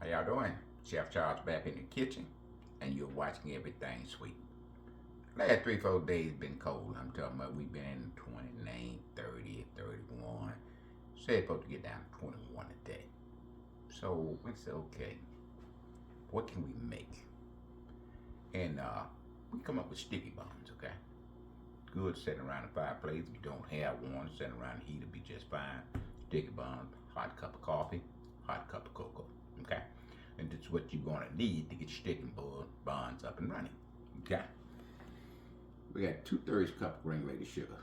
How y'all doing? Chef Charles back in the kitchen, and you're watching Everything Sweet. Last 3-4 days been cold. I'm talking about we've been in 29, 30, 31. Said supposed to get down to 21 today. So it's okay. What can we make? And we come up with sticky buns, okay? Good sitting around the fireplace. If you don't have one, sitting around the heat will be just fine. Sticky buns, hot cup of coffee, hot cup of cocoa, okay? And that's what you're gonna need to get your sticky buns up and running, okay? We got 2/3 cup of granulated sugar,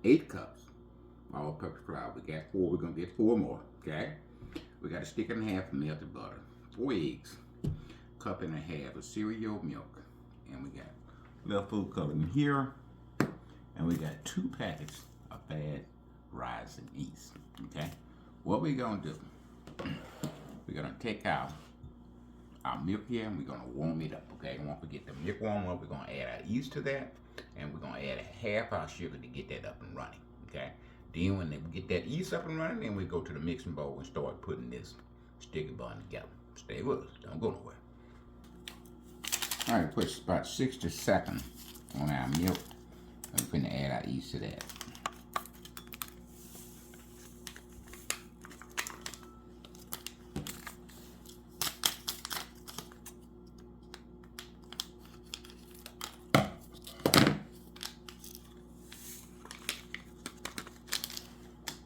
8 cups all-purpose flour. We got 4. We're gonna get 4 more, okay? We got a stick and a half of melted butter, 4 eggs, cup and a half of cereal milk, and we got a little food coloring here, and we got 2 packets of bad rising yeast. Okay, what we're gonna do? We're gonna take out our milk here, and we're gonna warm it up. Okay, once we get the milk warm up, we're gonna add our yeast to that, and we're gonna add half our sugar to get that up and running. Okay, then when we get that yeast up and running, then we go to the mixing bowl and start putting this sticky bun together. Stay with us, don't go nowhere. All right, put about 60 seconds on our milk, and we're gonna add our yeast to that.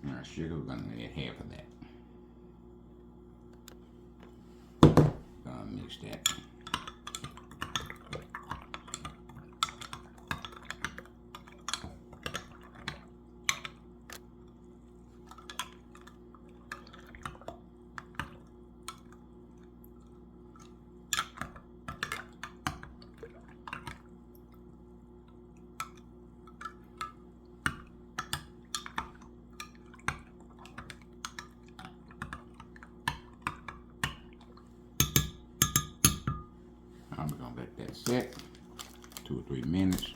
Our sugar, we're gonna add half of that. Gonna mix that. We're gonna let that set 2 or 3 minutes.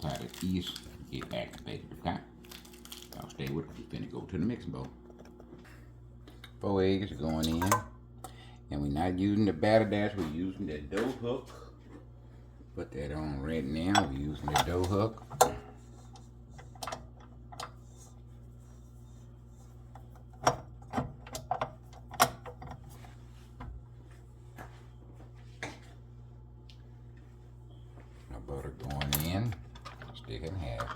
Tie the yeast get activated, okay? Y'all stay with us. We're finna go to the mixing bowl. 4 eggs are going in, and we're not using the batter dash. We're using the dough hook. Put that on right now. We're using the dough hook. Butter going in, stick it in half.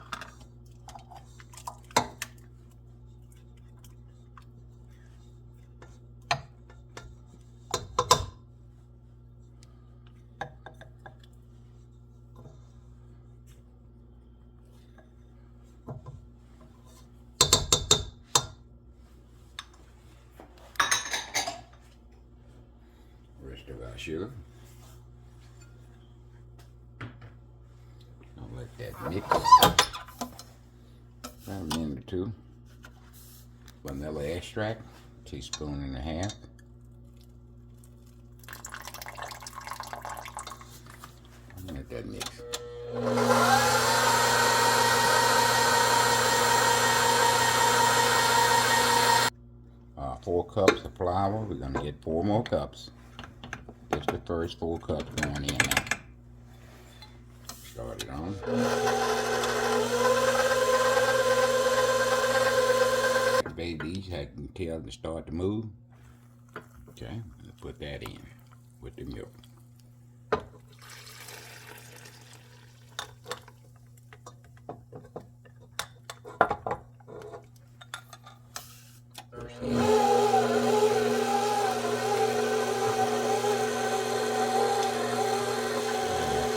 Rest of our sugar. Let that mix about a minute or 2. Vanilla extract, 1.5 teaspoons. Let that mix. 4 cups of flour. We're gonna get 4 more cups. Just the first 4 cups going in now. Start it on. Activate these, I can tell them start to move. Okay, let's put that in with the milk. First in.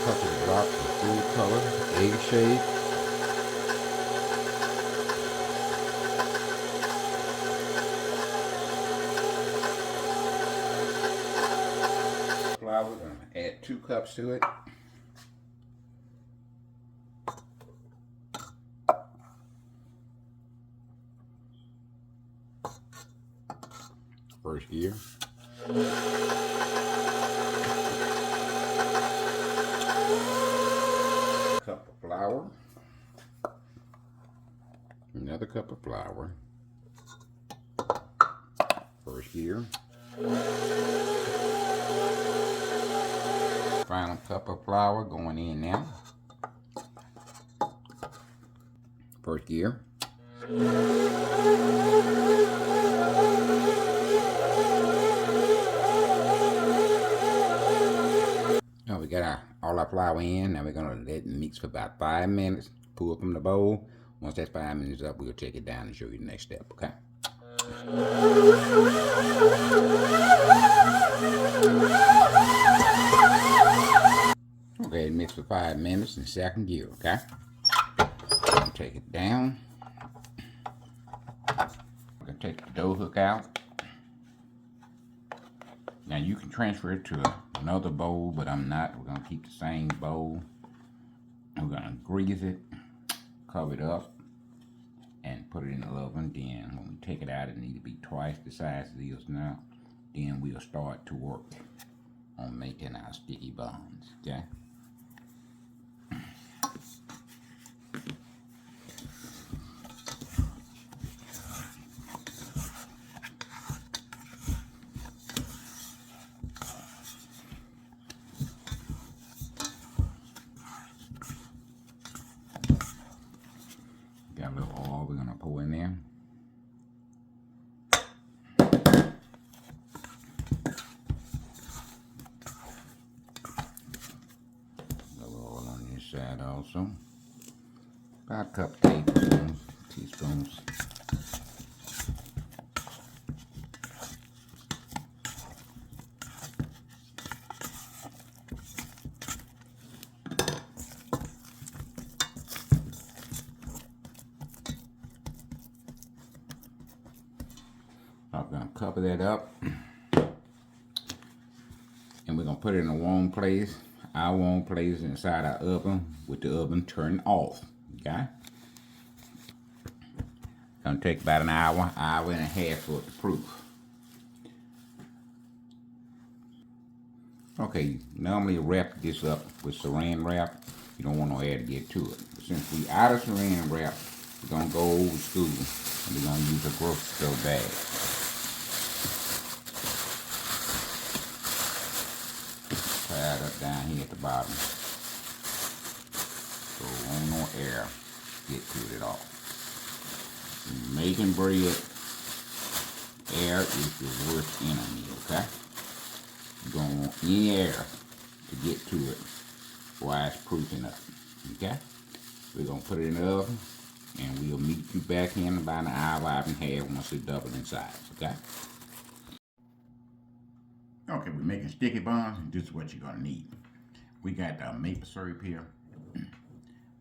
Couple of drops of food color, egg shade. Flour, we're going to add 2 cups to it. First gear. Cup of flour. Another cup of flour. First gear. Final cup of flour going in now. First gear. Now we got all our flour in. Now we're gonna let it mix for about 5 minutes. Pull from the bowl. Once that 5 minutes up, we'll take it down and show you the next step. Okay. Okay, mix for 5 minutes in second gear. Okay. Take it down. We're gonna take the dough hook out. Now you can transfer it to another bowl, but I'm not. We're gonna keep the same bowl. We're gonna grease it, cover it up, and put it in the oven. Then when we take it out, it needs to be twice the size it is now. Then we'll start to work on making our sticky buns. Okay. Got a little oil we're gonna pour in there. A little oil on this side also. About a cup tablespoons, teaspoons. I'm going to cover that up, and we're going to put it in a warm place. Our warm place inside our oven with the oven turned off. Okay? Going to take about an hour, hour and a half for it to proof. Okay, normally wrap this up with saran wrap. You don't want no air to get to it. But since we out of saran wrap, we're going to go old school, and we're going to use a grocery store bag. Tie it up down here at the bottom, so won't no air get to it at all. Making bread, air is your worst enemy, okay? You don't want any air to get to it while it's proofing up, okay? We're going to put it in the oven, and we'll meet you back in about an hour, hour and a half once it's doubled in size, okay? Okay, we're making sticky buns, and this is what you're going to need. We got maple syrup here.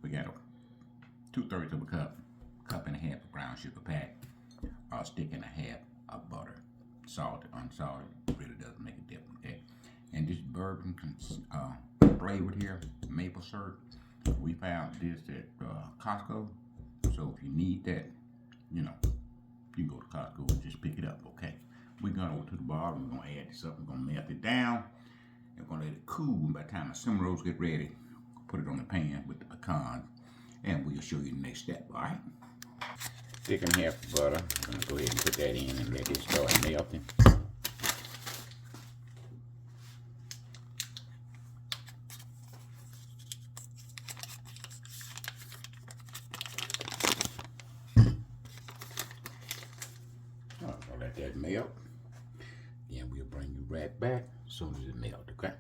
We got 2/3 of a cup, cup and a half of brown sugar pack, a stick and a half of butter. Salted, unsalted, really doesn't make a difference, okay? And this bourbon flavored here, maple syrup, we found this at Costco. So if you need that, you know, you can go to Costco and just pick it up, okay? We're gonna go to the bottom, we're gonna add this up, we're gonna melt it down, and we're gonna let it cool. By the time the cinnamon rolls get ready, put it on the pan with the pecans, and we'll show you the next step, all right? Thicken half the butter. I'm gonna go ahead and put that in and let it start melting. I'll let that melt. Then we'll bring you right back as soon as it melts, okay?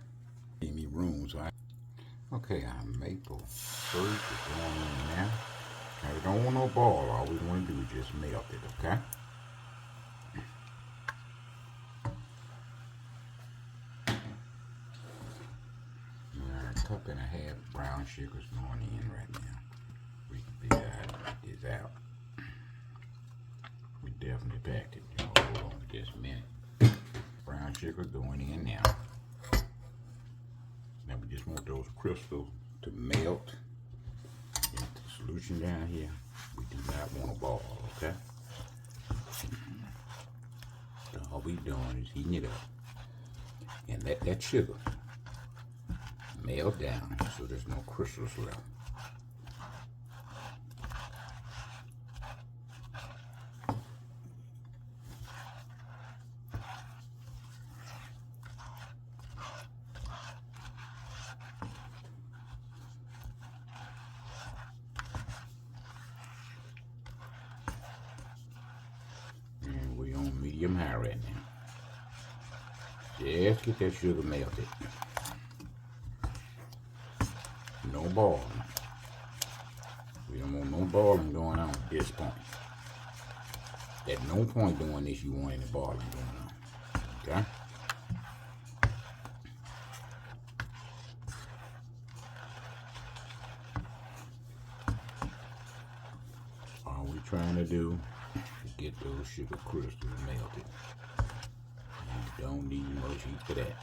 Give me room, so okay, our maple syrup is going in now. Now we don't want no ball, all we want to do is just melt it, okay? Now a cup and a half brown sugar's going in right now. We can be get this out. We definitely packed it. Hold on for just a minute. Brown sugar going in now. Now we just want those crystals to melt into the solution down here. We do not want a ball, okay? So all we doing is heating it up and let that sugar melt down so there's no crystals left. medium high right now. Just get that sugar melted. No boiling. We don't want no boiling going on at this point. At no point doing this you want any boiling going on. Okay? All we're trying to do is get those sugar crystals melted. You don't need much heat for that.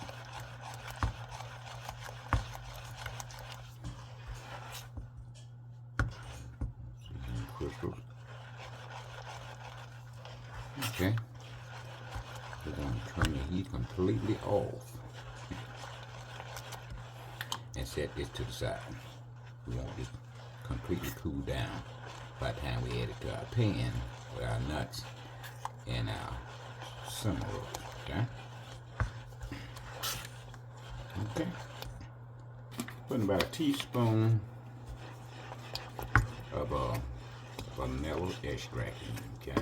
Crystals. Okay. We're going to turn the heat completely off and set this to the side. We want this completely cool down by the time we add it to our pan with our nuts and our cinnamon rolls. Okay. Okay. Putting about a teaspoon of vanilla extract in, okay?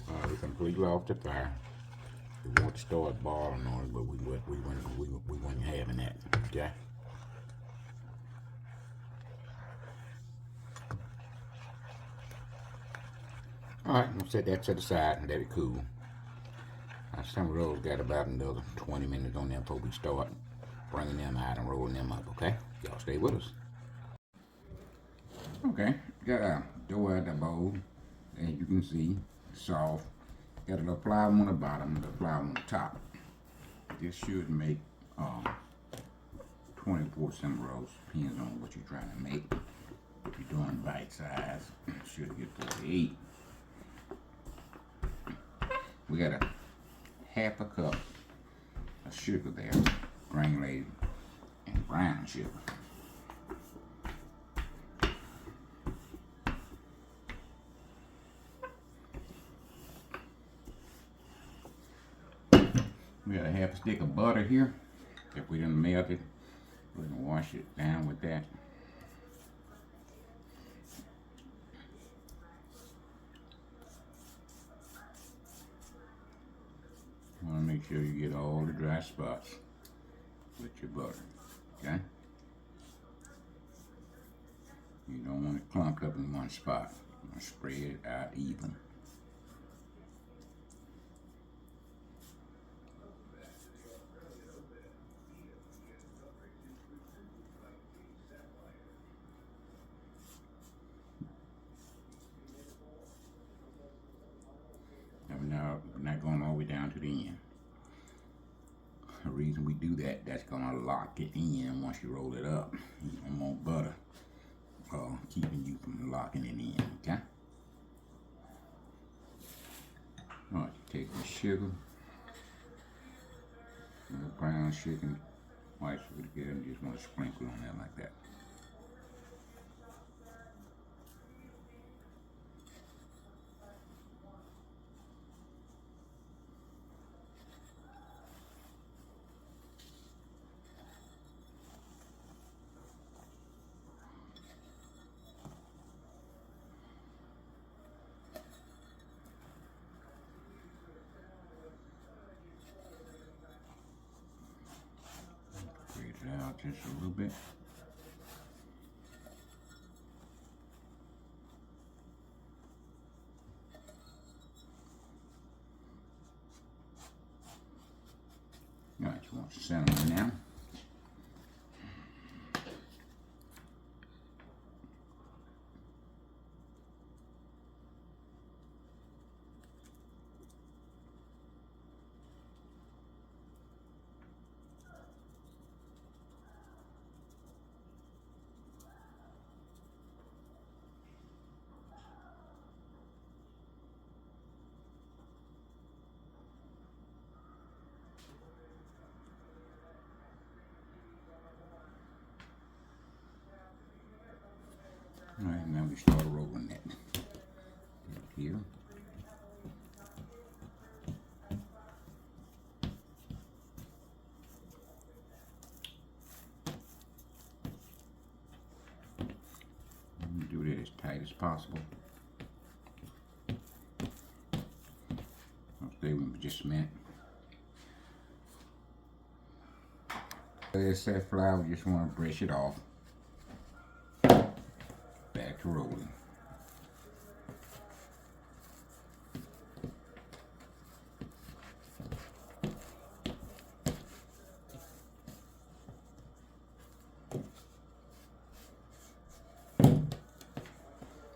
We're completely off the fire. We want to start boiling on it, but we weren't having that, okay? Alright, we'll set that to the side and let it cool. Some of those got about another 20 minutes on them before we start bringing them out and rolling them up, okay? Y'all stay with us. Okay, got our dough out the bowl. As you can see, soft. Got a little flour on the bottom, a little flour on the top. This should make 24 cinnamon rolls, depends on what you're trying to make. If you're doing bite size, should get 48. We got a half a cup of sugar there, granulated and brown sugar. We got a half a stick of butter here. If we didn't melt it, we're gonna wash it down with that. You want to make sure you get all the dry spots with your butter, okay? You don't want it clumped up in one spot. You want to spread it out even. Now we're not going all the way down to the end. The reason we do that, that's gonna lock it in once you roll it up. You don't want butter keeping you from locking it in, okay? Alright, take the sugar, the brown sugar, white sugar together, and just want to sprinkle on there like that. Spread it out just a little bit. Alright, you want some cinnamon now. Alright, now we start rolling that here. as possible. I'll stay with me just a minute. Excess flour, we just want to brush it off. Back to rolling.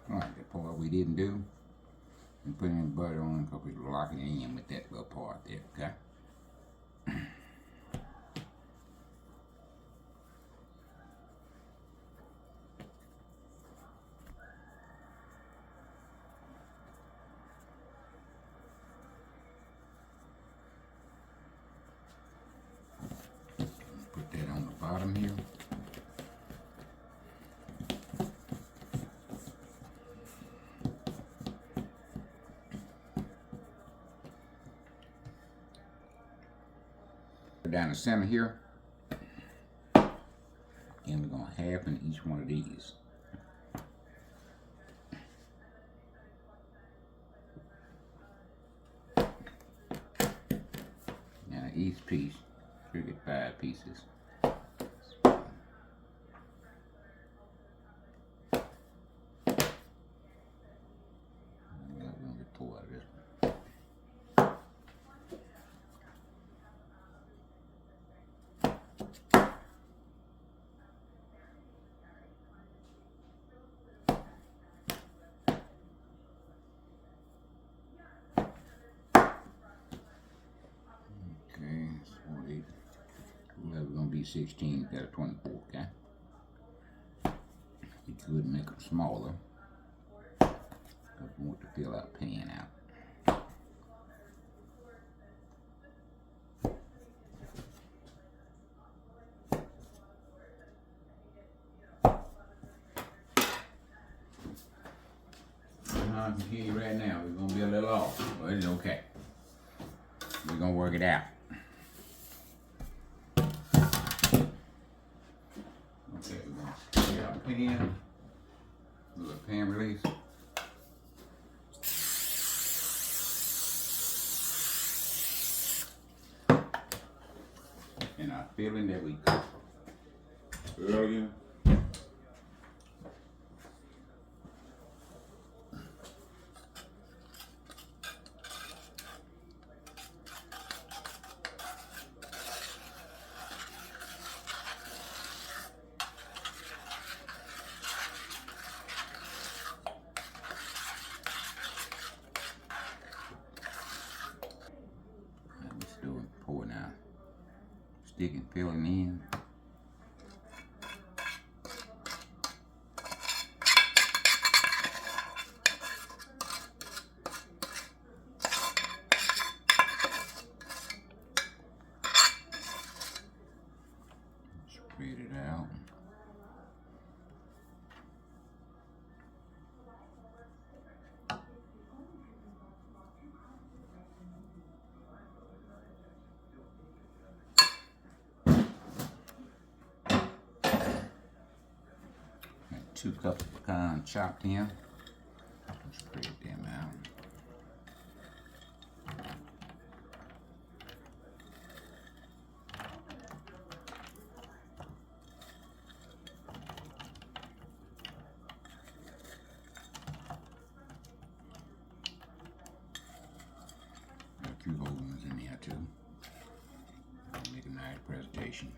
Alright, that part we didn't do, and put in butter on because we're locking it in with that little part there, okay? Put that on the bottom here. Down the center here, and we're going to half in each one of these. Now each piece should get 5 pieces. Okay, so 8, 11 gonna be 16 instead of 24, okay? You could make them smaller, because we want to fill our pan out. I can hear you right now, we're gonna be a little off, but it's okay. We're gonna work it out. Okay, we're gonna get our pan, do a pan release. And our filling that we cooked earlier. Pour now. Stick and filling in. Spread it out. And 2 cups of pecan chopped in. Spread them out. Got a few whole ones in there too. Make a nice presentation.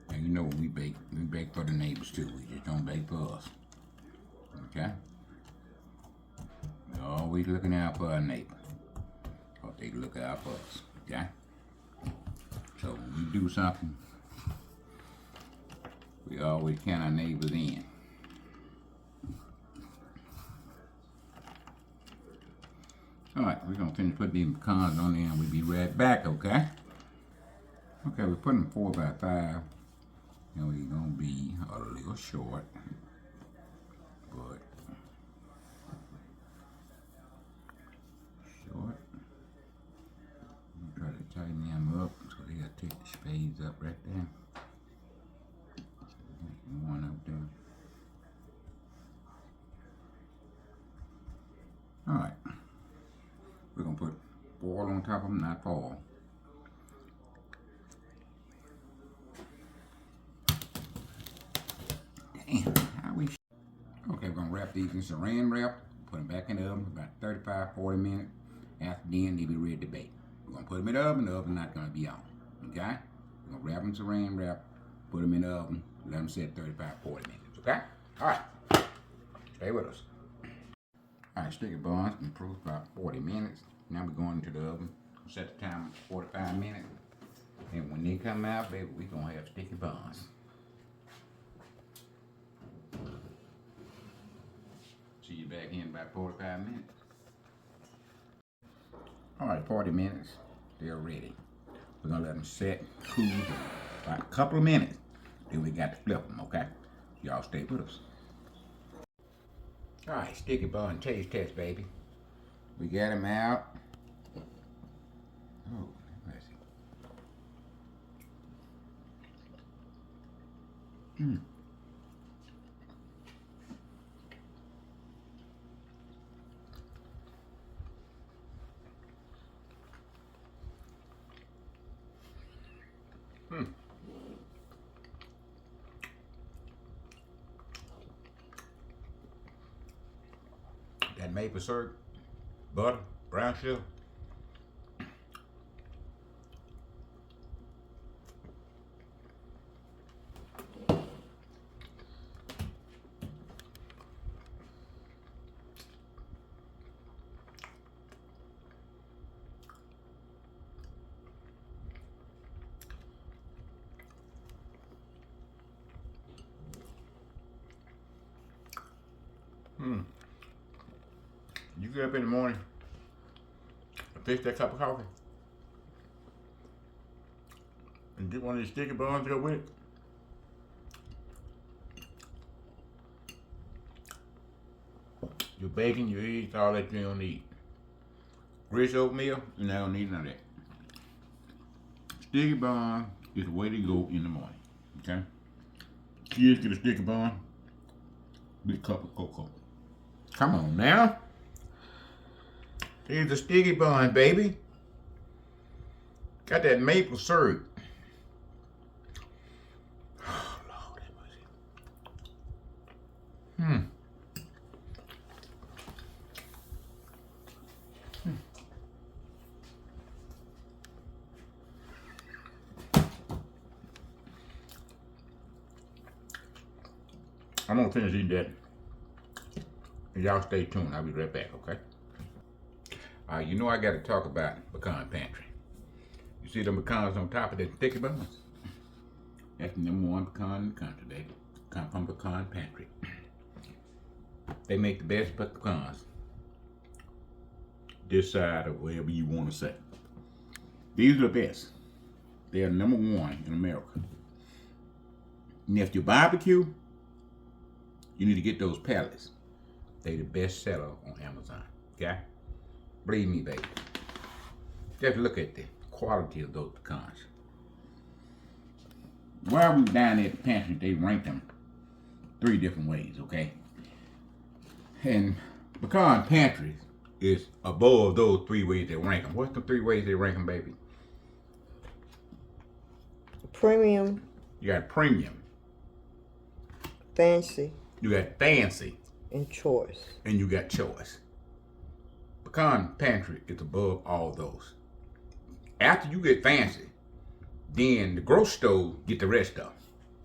And you know when we bake for the neighbors too. We just don't bake for us. Okay? We're always looking out for our neighbor. Or they look out for us. Okay? So when we do something, we always count our neighbors in. Alright, we're gonna finish putting these pecans on there and we'll be right back, okay? Okay, we're putting 4 by 5. And we're gonna be a little short, but Alright, we're going to put foil on top of them, not foil. Damn, how we... Okay, we're going to wrap these in saran wrap, put them back in the oven for about 35-40 minutes. After then, they'll be ready to bake. We're going to put them in the oven's not going to be on. Okay? We're going to wrap them in saran wrap, put them in the oven, let them sit 35-40 minutes. Okay? Alright. Stay with us. Alright, sticky buns been proof about 40 minutes. Now we're going into the oven. Set the timer for 45 minutes. And when they come out, baby, we're going to have sticky buns. See you back in about 45 minutes. Alright, 40 minutes. They're ready. We're going to let them set, cool, about a couple of minutes. Then we got to flip them, okay? Y'all stay with us. Alright, sticky bun taste test, baby. We got them out. Oh, let's see. That maple syrup, butter, brown sugar. You get up in the morning and fix that cup of coffee and get one of these sticky buns to go with it. Your bacon, your eggs, all that you don't need. Rich oatmeal, you don't need none of that. Sticky bun is the way to go in the morning, okay? Kids get a sticky bun, big cup of cocoa. Come on now. Here's a sticky bun, baby. Got that maple syrup. Oh, Lord, that was it. I'm gonna finish eating that. And y'all stay tuned. I'll be right back, okay? You know I gotta talk about pecan pantry. You see them pecans on top of the sticky buns? That's the #1 pecan in the country, baby. Come from pecan pantry. They make the best pecans this side or wherever you want to say. These are the best. They are #1 in America. And if you barbecue, you need to get those pellets. They the best seller on Amazon, okay? Believe me, baby. Just look at the quality of those pecans. While we were down at the pantry, they ranked them 3 different ways, okay? And pecan pantry is above those 3 ways they rank them. What's the 3 ways they rank them, baby? Premium. You got premium. Fancy. You got fancy. And choice. And you got choice. Pecan pantry is above all those. After you get fancy, then the grocery stores get the rest of them.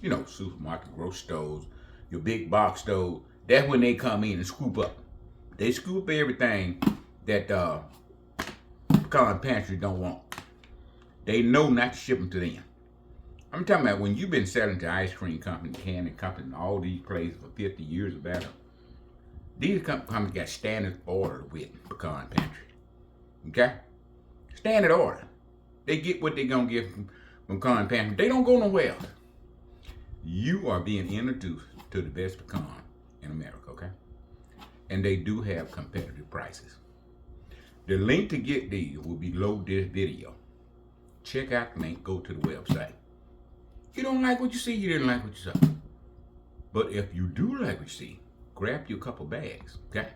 You know, supermarket, grocery stores, your big box stores. That's when they come in and scoop up. They scoop up everything that pecan pantry don't want. They know not to ship them to them. I'm talking about when you've been selling to ice cream company, candy company, and all these places for 50 years or better. These companies got standard order with pecan pantry. Okay? Standard order. They get what they gonna get from pecan pantry. They don't go nowhere else. You are being introduced to the best pecan in America, okay? And they do have competitive prices. The link to get these will be below this video. Check out the link, go to the website. You don't like what you see, you didn't like what you saw. But if you do like what you see, grab you a couple bags, okay?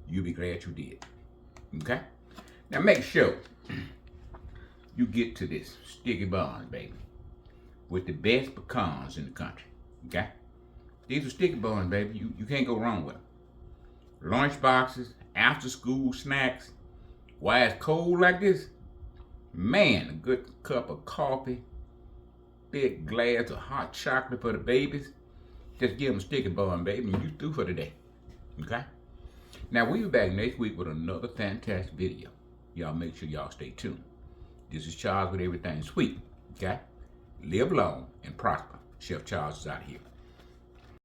You'll be glad you did. Okay? Now make sure you get to this sticky buns, baby, with the best pecans in the country. Okay? These are sticky buns, baby. You can't go wrong with them. Lunch boxes, after school snacks. Why it's cold like this? Man, a good cup of coffee, big glass of hot chocolate for the babies. Just give them a sticky bun, baby, and you through for the day. Okay? Now, we'll be back next week with another fantastic video. Y'all make sure y'all stay tuned. This is Charles with Everything Sweet. Okay? Live long and prosper. Chef Charles is out here.